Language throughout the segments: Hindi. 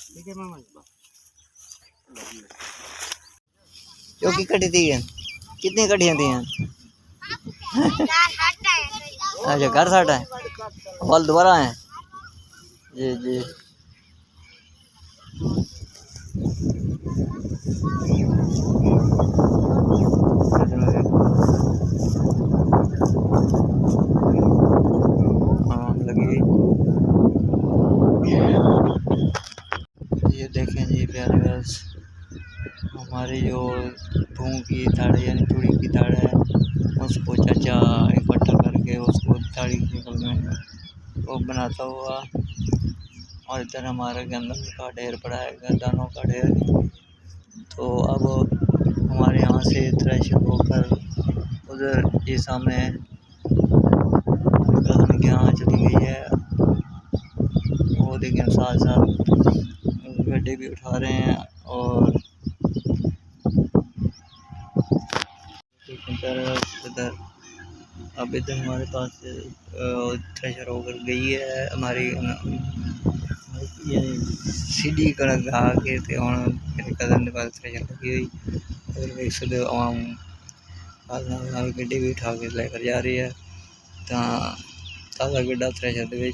ठीक है मामा जो की कटी थी कितनी कटियां थी अच्छा घर साटा है हॉल दोबारा है जी जी ये देखें जी प्यारे बस हमारी जो भूं की ताड़ यानी तूड़ी की ताड़ है उसको चाचा इकट्ठा करके उसको ताड़ी में वो बनाता हुआ और इधर हमारे गंदम का ढेर पड़ा है दानों का ढेर। तो अब हमारे यहाँ से थ्रेशर होकर उधर ये सामने कदम के यहाँ चली गई है वो लेकिन साथ साथ गड्ढे भी उठा रहे हैं और इधर अब इधर हमारे पास थ्रेशर होकर गई है हमारी सीढ़ी कड़क आगे थे और मेरे कदम के पास थ्रेशर लगी हुई और एक सुबह आवाम गड्ढे भी उठा के लेकर जा रही है तो ताज़ा गड्ढा थ्रेशर के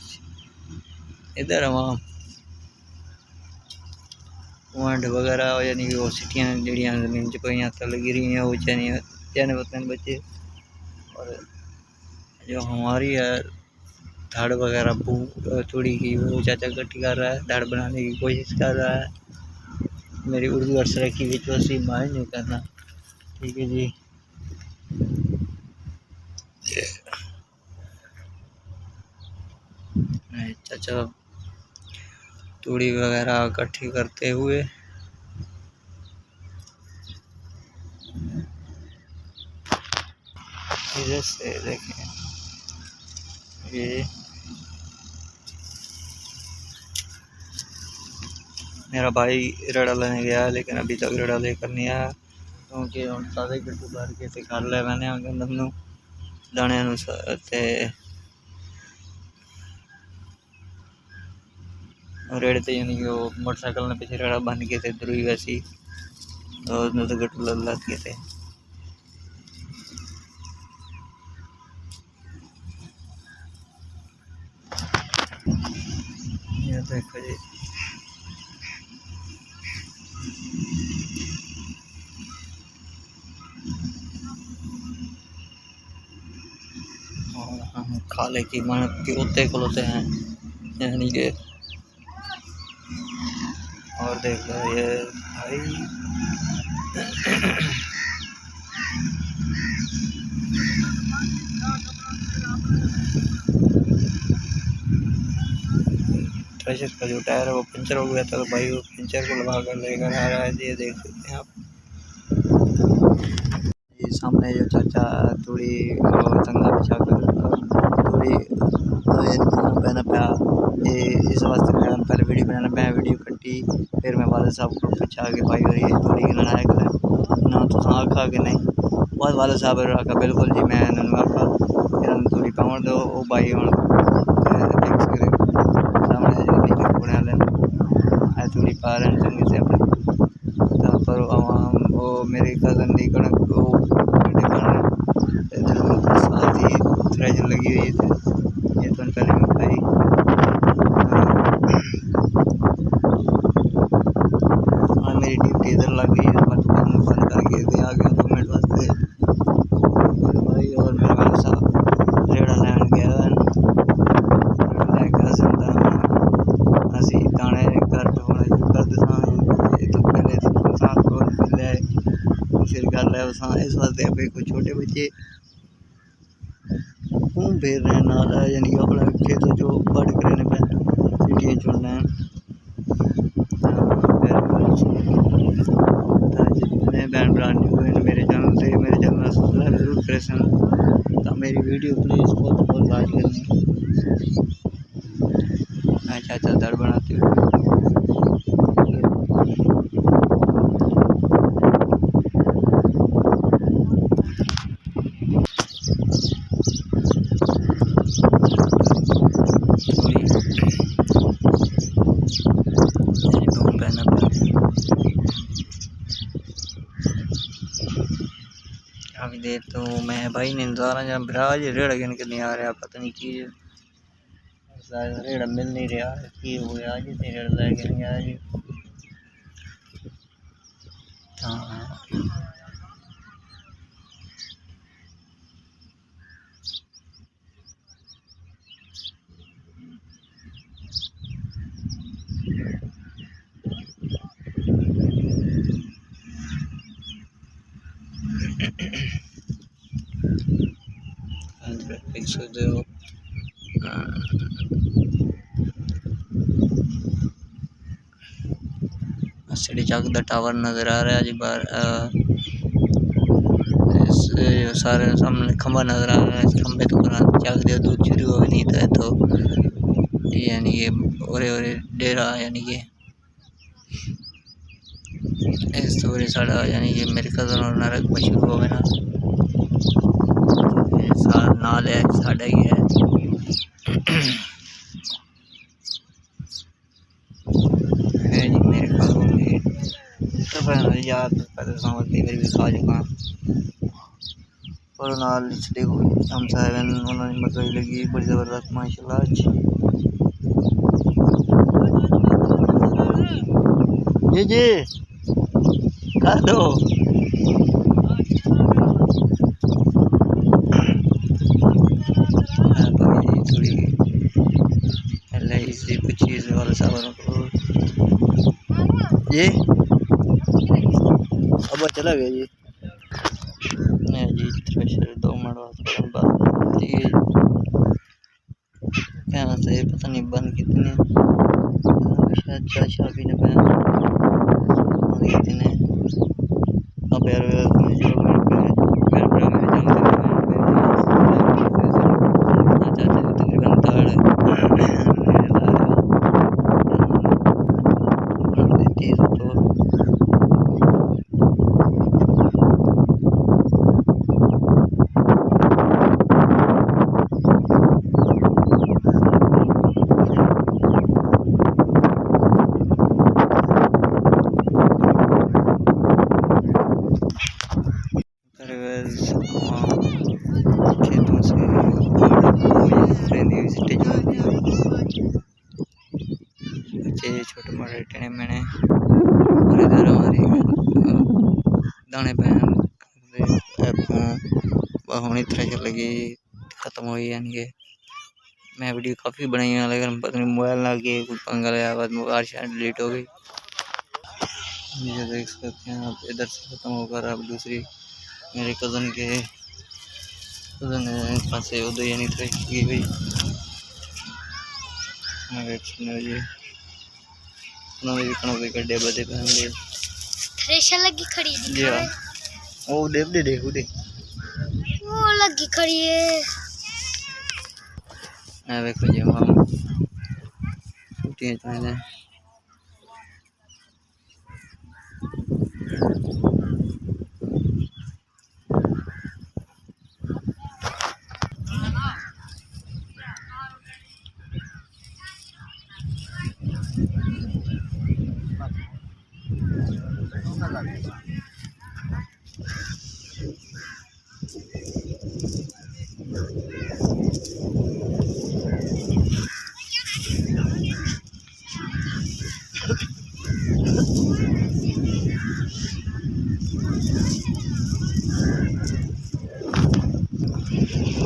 इधर आवाम वंड वगैरह यानी कि वो सीटियाँ जड़ियाँ जमीन च पेइयां तल गिरी हैं वो चने पत्ते बच्चे और जो हमारी है धाड़ वगैरह तूड़ी की वो चाचा इकट्ठी कर रहा है धाड़ बनाने की कोशिश कर रहा है मेरी उर्दू और सराइकी विश्वासी माइंड नहीं करना ठीक है जी। चाचा तूड़ी वगैरह इकट्ठी करते हुए इधर से देखें ये मेरा भाई रेड़ा लेने गया लेकिन अभी तक रेड़ा लेकर नहीं आया क्योंकि हम सारे गड्ढे भर के ते कर ले मैंने गंदम नूं दाने ते रेड़े ते यानी कि वो मोटरसाइकिल ने पीछे रेड़ा बन के थे द्रुई वैसी और तो गट्टू लद के थे ये देखो जी और हम खाले की मेहनत के उत्ते खलोते हैं यानी कि और देख लो ये भाई थ्रेशर का जो टायर है वो पंचर हो गया था तो भाई वो पंचर को लगा कर लेकर आ रहा है ये देख सकते हैं आप ये सामने जो चाचा थोड़ी तंगा बिछा कर थोड़ी पहना पाया ये इस वास्ते मैं पहले वीडियो बनाना पाया वीडियो कट्टी फिर मैं वाले साहब को पूछा कि भाई और ये थोड़ी बनाया कर ना तो आखा कि नहीं बहुत वाले साहब आखा बिल्कुल जी मैं आखा फिर हम थोड़ी पावर दो वो भाई हम सामने जो नीचे पुणे वाले थोड़ी पा रहे हैं चंगे से अपने पर वो मेरे कज़न दी कणक वो गड्ढे बन रहे साथ ही थ्रेशर लगी हुई थी ये तो पहले मैं भाई हाँ मेरी ड्यूटी इधर लग गई है मैं काम बंद करके दे आ गया 2 मिनट वास्ते भाई और मेरा भाई साहब रेड़ा लैन गया लेकर असी दाने घर ढोने कर तो पहले साथ को मिले फिर गल है इस वास्ते अभी कुछ छोटे बच्चे घूम फिर रहे नाल यानी कि अपना खेतों जो बड़ करने पे सीटियाँ चुनना है जितने बहन भरा हुए मेरे चैनल सब्सक्राइब जरूर करें तो मेरी वीडियो प्लीज़ बहुत लाइक करनी मैं चाचा दर बनाती हूँ अभी देर तो मैं भाई ने इंतजार जब बिराज रेड़ गिन के नहीं आ रहा, पता नहीं की रेड़ मिल नहीं रहा की हो गया आज रेड़ लेके नहीं आया जी। हाँ देख सकते हो सिटी चौक का टावर नज़र आ रहा है जी बाहर। सारे सामने खंबा नज़र आ रहा है, खंबे तो चक दे दूध शुरू हो नहीं था तो यानी कि ओरे डेरा यानी कि इस तोरे साड़ा यानी कि मेरे कज़न और नरक मशहूर हो गए ना नाल है साड़ा ही है। मेरे ख्याल याद पहले समझती मेरी भी खा चुका और नाल इसलिए हम साहब उन्होंने मकई लगी बड़ी ज़बरदस्त माशाल्लाह। जी कर दो थोड़ी इसी कुछ चीज़ वाले सामान को ये अब चला गया जी नहीं जी थ्रेशर 2 मिनट बाद क्या से पता नहीं बंद कितने शायद चाशा भी न बंद कितने अब यार खेतों से बच्चे छोटे मोटे टेने मेने और इधर हमारी दाने पहन होनी थ्रेशर लगी ख़त्म हुई यानी कि मैं वीडियो काफ़ी बनाई है लेकिन पता नहीं मोबाइल ना गया कुछ पंगा लगा बाद मोबाइल शायद डिलीट हो गई। ये देख सकते हैं आप इधर से ख़त्म होकर अब दूसरी मेरे कज़न है पास से उधर यानी थ्रेशर की गई गड्ढे बदे पहन लिए थ्रेशर लगी खड़ी जी हाँ वो देखो दे वो लगी खड़ी है देखो जी हम छुट्टियाँ चाहते हैं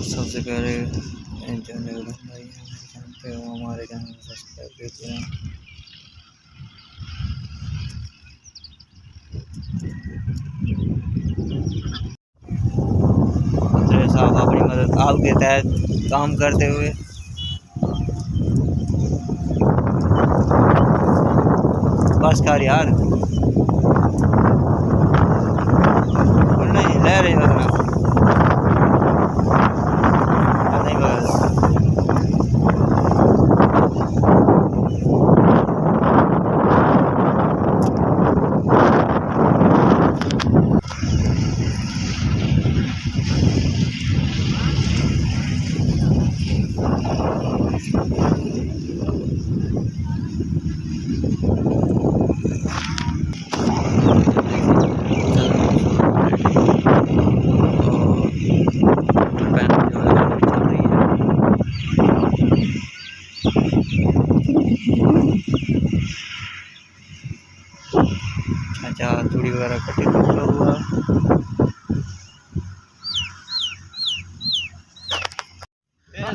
सबसे पहले जानते हो हमारे चैनल को सब्सक्राइब करते हैं। साहब अपनी मदद आपके तहत काम करते हुए बस कर यार नहीं ले रही मतलब नहीं बस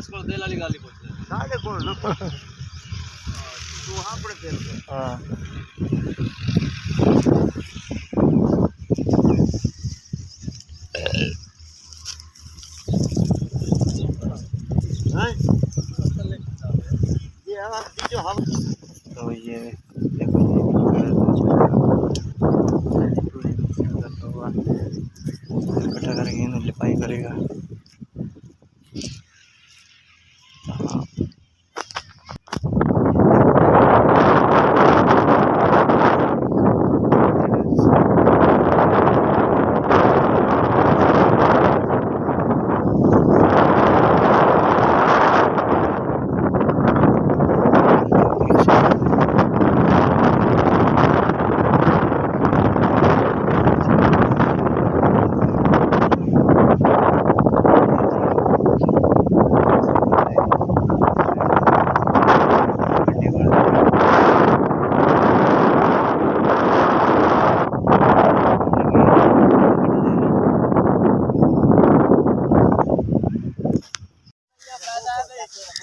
इसको दिल वाली गाली पूछ ले सारे को तू हां पड़े दिल हां तो ये देखो इकट्ठा करके इन्हें लिपाई करेगा।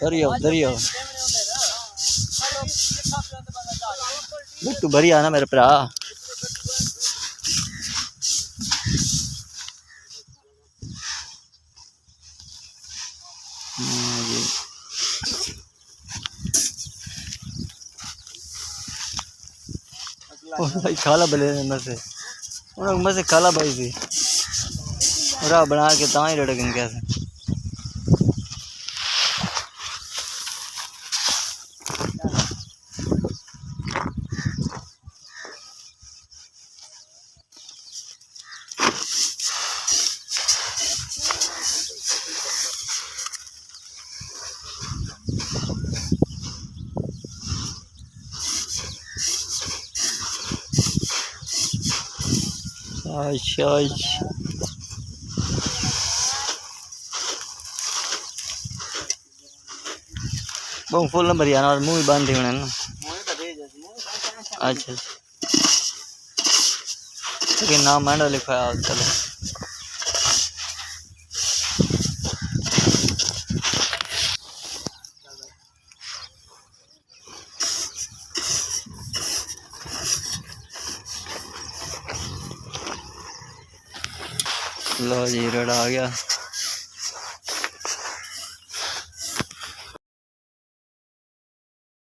दरिया दरिया तू भरी आना मेरे भरा भाई खाला बले मर से खाला भाई थी और बना के ता ही रड़कन कैसे बहुत फुल नंबर यार मुँह बंद होने ना अच्छा लेकिन नाम मैंने लिखवाया चलो लो जी रेड आ गया।